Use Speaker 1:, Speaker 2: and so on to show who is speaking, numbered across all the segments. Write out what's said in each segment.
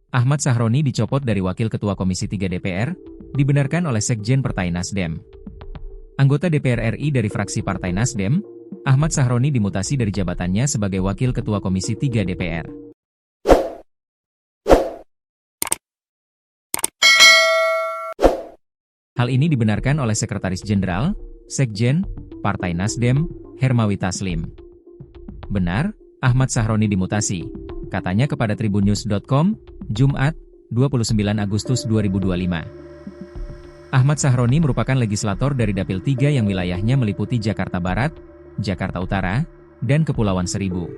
Speaker 1: Ahmad Sahroni dicopot dari Wakil Ketua Komisi 3 DPR, dibenarkan oleh Sekjen Partai Nasdem. Anggota DPR RI dari fraksi Partai Nasdem, Ahmad Sahroni dimutasi dari jabatannya sebagai Wakil Ketua Komisi 3 DPR. Hal ini dibenarkan oleh Sekretaris Jenderal, Sekjen, Partai Nasdem, Hermawi Taslim. Benar, Ahmad Sahroni dimutasi, katanya kepada tribunnews.com, Jumat, 29 Agustus 2025. Ahmad Sahroni merupakan legislator dari Dapil 3 yang wilayahnya meliputi Jakarta Barat, Jakarta Utara, dan Kepulauan Seribu.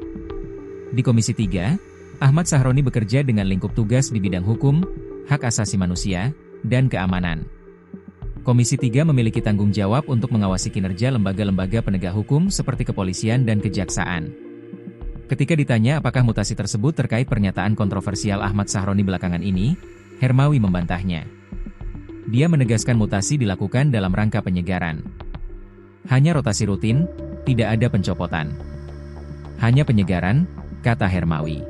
Speaker 1: Di Komisi 3, Ahmad Sahroni bekerja dengan lingkup tugas di bidang hukum, hak asasi manusia, dan keamanan. Komisi 3 memiliki tanggung jawab untuk mengawasi kinerja lembaga-lembaga penegak hukum seperti kepolisian dan kejaksaan. Ketika ditanya apakah mutasi tersebut terkait pernyataan kontroversial Ahmad Sahroni belakangan ini, Hermawi membantahnya. Dia menegaskan mutasi dilakukan dalam rangka penyegaran. Hanya rotasi rutin, tidak ada pencopotan. Hanya penyegaran, kata Hermawi.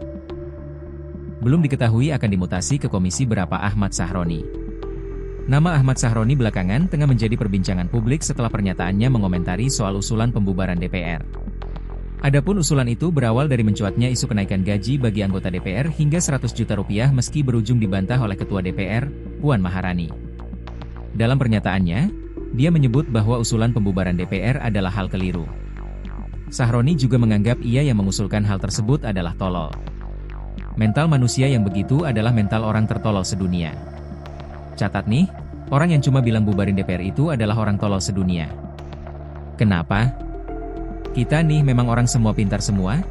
Speaker 1: Belum diketahui akan dimutasi ke komisi berapa Ahmad Sahroni. Nama Ahmad Sahroni belakangan tengah menjadi perbincangan publik setelah pernyataannya mengomentari soal usulan pembubaran DPR. Adapun usulan itu berawal dari mencuatnya isu kenaikan gaji bagi anggota DPR hingga 100 juta rupiah meski berujung dibantah oleh Ketua DPR, Puan Maharani. Dalam pernyataannya, dia menyebut bahwa usulan pembubaran DPR adalah hal keliru. Sahroni juga menganggap ia yang mengusulkan hal tersebut adalah tolol. Mental manusia yang begitu adalah mental orang tertolol sedunia. Catat nih, orang yang cuma bilang bubarin DPR itu adalah orang tolol sedunia. Kenapa? Kita nih memang orang semua pintar semua?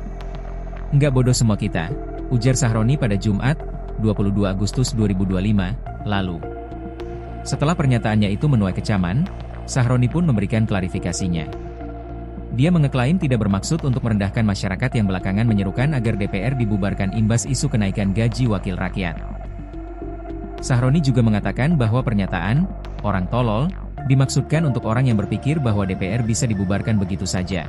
Speaker 1: Nggak bodoh semua kita, ujar Sahroni pada Jumat, 22 Agustus 2025, lalu. Setelah pernyataannya itu menuai kecaman, Sahroni pun memberikan klarifikasinya. Dia mengeklaim tidak bermaksud untuk merendahkan masyarakat yang belakangan menyerukan agar DPR dibubarkan imbas isu kenaikan gaji wakil rakyat. Sahroni juga mengatakan bahwa pernyataan orang tolol dimaksudkan untuk orang yang berpikir bahwa DPR bisa dibubarkan begitu saja.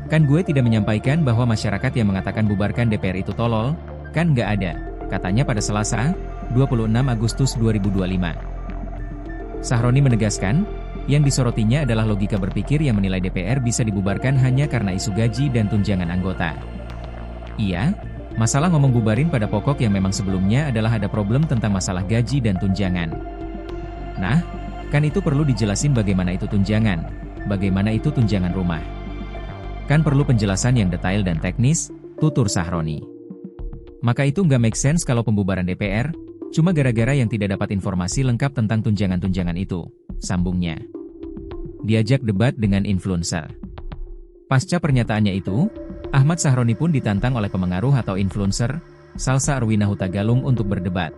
Speaker 1: Kan gue tidak menyampaikan bahwa masyarakat yang mengatakan bubarkan DPR itu tolol, kan nggak ada, katanya pada Selasa, 26 Agustus 2025. Sahroni menegaskan, yang disorotinya adalah logika berpikir yang menilai DPR bisa dibubarkan hanya karena isu gaji dan tunjangan anggota. Iya, masalah ngomong bubarin pada pokok yang memang sebelumnya adalah ada problem tentang masalah gaji dan tunjangan. Nah, kan itu perlu dijelasin bagaimana itu tunjangan, bagaimana itu tunjangan rumah. Kan perlu penjelasan yang detail dan teknis, tutur Sahroni. Maka itu nggak make sense kalau pembubaran DPR, cuma gara-gara yang tidak dapat informasi lengkap tentang tunjangan-tunjangan itu, sambungnya. Diajak debat dengan influencer. Pasca pernyataannya itu, Ahmad Sahroni pun ditantang oleh pemengaruh atau influencer, Salsa Arwina Hutagalung untuk berdebat.